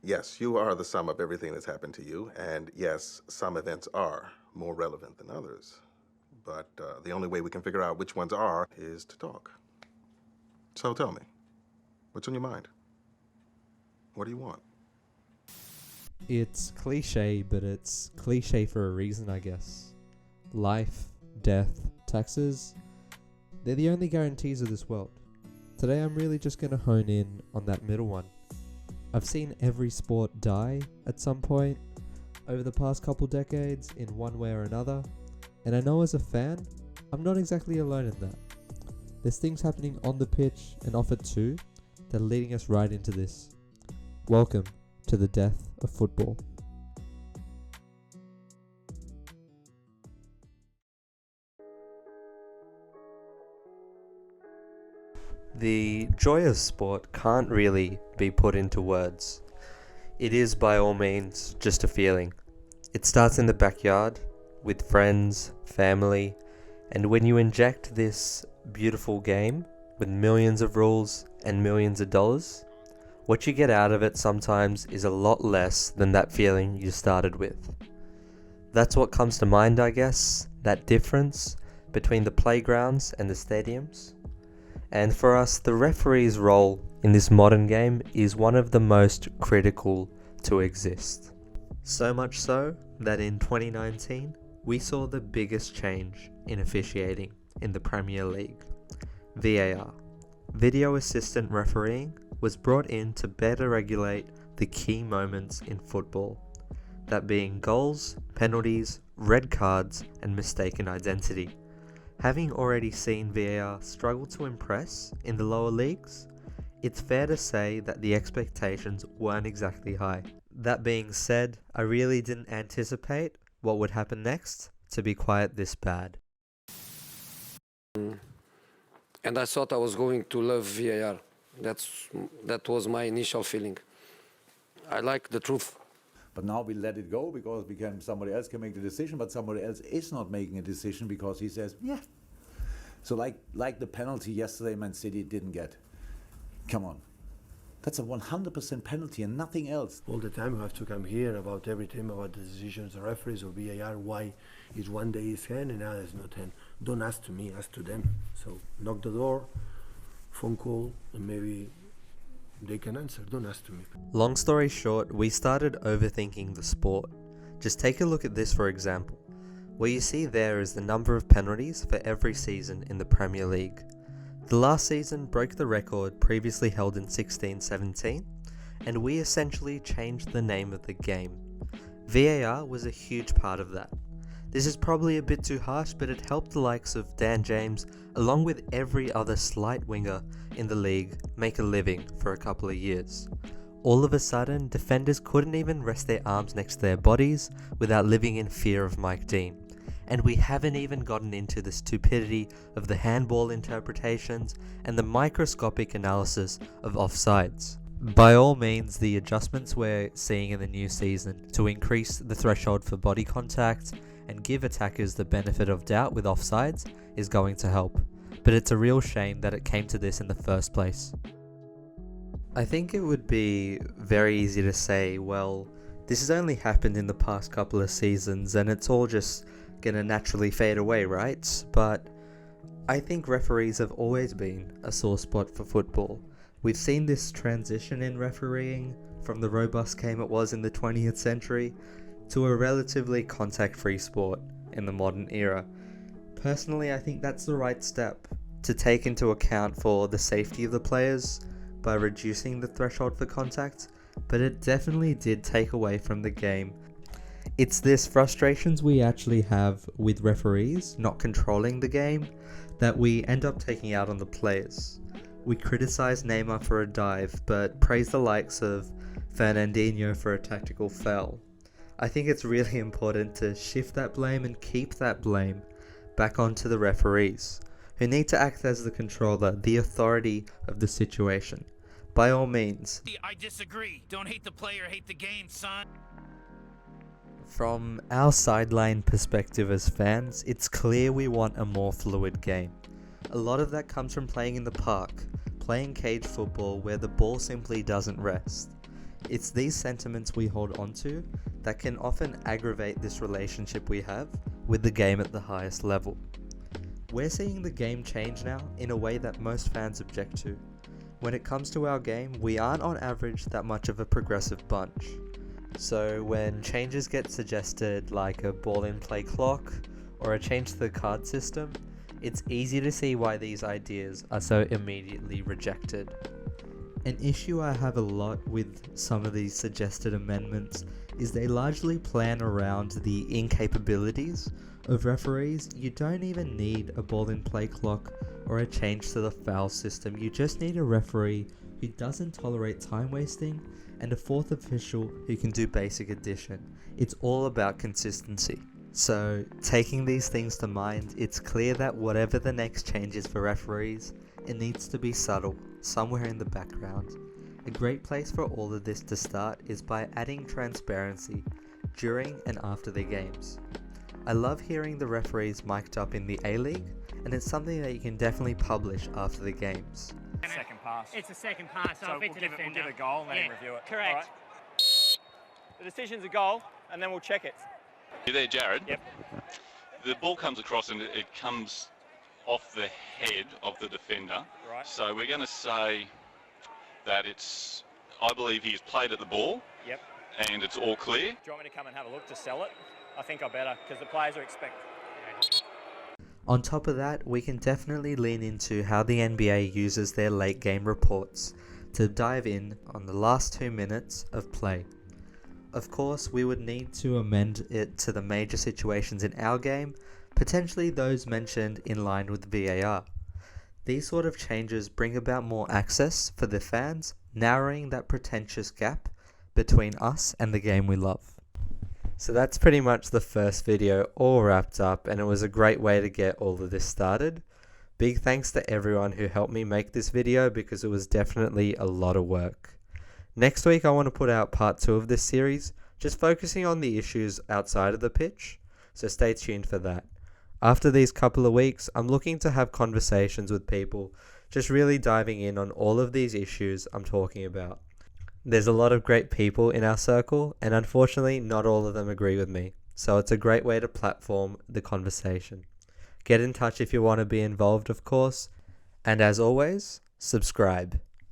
Yes, you are the sum of everything that's happened to you, and yes, some events are more relevant than others. But the only way we can figure out which ones are is to talk. So tell me, what's on your mind? What do you want? It's cliche, but it's cliche for a reason, I guess. Life, death, taxes, they're the only guarantees of this world. Today I'm really just going to hone in on that middle one. I've seen every sport die at some point over the past couple decades in one way or another, and I know as a fan, I'm not exactly alone in that. There's things happening on the pitch and off it too that are leading us right into this. Welcome to the death of football. The joy of sport can't really be put into words. It is by all means just a feeling. It starts in the backyard, with friends, family, and when you inject this beautiful game with millions of rules and millions of dollars, what you get out of it sometimes is a lot less than that feeling you started with. That's what comes to mind, I guess, that difference between the playgrounds and the stadiums. And for us, the referee's role in this modern game is one of the most critical to exist. So much so that in 2019, we saw the biggest change in officiating in the Premier League. VAR, Video Assistant Refereeing, was brought in to better regulate the key moments in football, that being goals, penalties, red cards, and mistaken identity. Having already seen VAR struggle to impress in the lower leagues, it's fair to say that the expectations weren't exactly high. That being said, I really didn't anticipate what would happen next to be quite this bad. And I thought I was going to love VAR. That was my initial feeling. I like the truth. But now we let it go because somebody else can make the decision, but somebody else is not making a decision because he says, yeah. So like the penalty yesterday Man City didn't get. Come on. That's a 100% penalty and nothing else. All the time you have to come here about everything, about the decisions of referees or VAR, why is one day is 10 and another is not 10. Don't ask to me, ask to them. So knock the door, phone call, and maybe they can answer. Don't ask to me. Long story short, we started overthinking the sport. Just take a look at this for example. What you see there is the number of penalties for every season in the Premier League. The last season broke the record previously held in 16-17, and we essentially changed the name of the game. VAR was a huge part of that. This is probably a bit too harsh, but it helped the likes of Dan James, along with every other slight winger in the league, make a living for a couple of years. All of a sudden, defenders couldn't even rest their arms next to their bodies without living in fear of Mike Dean. And we haven't even gotten into the stupidity of the handball interpretations and the microscopic analysis of offsides. By all means, the adjustments we're seeing in the new season to increase the threshold for body contact and give attackers the benefit of doubt with offsides is going to help, but it's a real shame that it came to this in the first place. I think it would be very easy to say, well, this has only happened in the past couple of seasons and it's all just gonna naturally fade away, right? But I think referees have always been a sore spot for football. We've seen this transition in refereeing from the robust game it was in the 20th century to a relatively contact-free sport in the modern era. Personally, I think that's the right step to take into account for the safety of the players by reducing the threshold for contact, but it definitely did take away from the game. It's this frustrations we actually have with referees not controlling the game that we end up taking out on the players. We criticize Neymar for a dive, but praise the likes of Fernandinho for a tactical foul. I think it's really important to shift that blame and keep that blame back onto the referees, who need to act as the controller, the authority of the situation. By all means. I disagree. Don't hate the player, hate the game, son. From our sideline perspective as fans, it's clear we want a more fluid game. A lot of that comes from playing in the park, playing cage football where the ball simply doesn't rest. It's these sentiments we hold onto that can often aggravate this relationship we have with the game at the highest level. We're seeing the game change now in a way that most fans object to. When it comes to our game, we aren't on average that much of a progressive bunch. So when changes get suggested, like a ball in play clock or a change to the card system, it's easy to see why these ideas are so immediately rejected. An issue I have a lot with some of these suggested amendments is they largely plan around the incapabilities of referees. You don't even need a ball in play clock or a change to the foul system. You just need a referee who doesn't tolerate time wasting and a fourth official who can do basic addition. It's all about consistency. So, taking these things to mind, it's clear that whatever the next change is for referees, it needs to be subtle, somewhere in the background. A great place for all of this to start is by adding transparency during and after the games. I love hearing the referees mic'd up in the A-League, and it's something that you can definitely publish after the games. Second pass. It's a second pass, so if it's a defender. We'll give a goal and let him review it. Correct. All right. The decision's a goal, and then we'll check it. You there, Jared? Yep. The ball comes across and it comes off the head of the defender. Right. So we're going to say that I believe he's played at the ball. Yep. And it's all clear. Do you want me to come and have a look to sell it? I think I better, because the players are expecting. On top of that, we can definitely lean into how the NBA uses their late game reports to dive in on the last 2 minutes of play. Of course, we would need to amend it to the major situations in our game, potentially those mentioned in line with VAR. These sort of changes bring about more access for the fans, narrowing that pretentious gap between us and the game we love. So that's pretty much the first video all wrapped up, and it was a great way to get all of this started. Big thanks to everyone who helped me make this video because it was definitely a lot of work. Next week I want to put out part 2 of this series, just focusing on the issues outside of the pitch, so stay tuned for that. After these couple of weeks, I'm looking to have conversations with people, just really diving in on all of these issues I'm talking about. There's a lot of great people in our circle, and unfortunately not all of them agree with me, so it's a great way to platform the conversation. Get in touch if you want to be involved, of course, and as always, subscribe.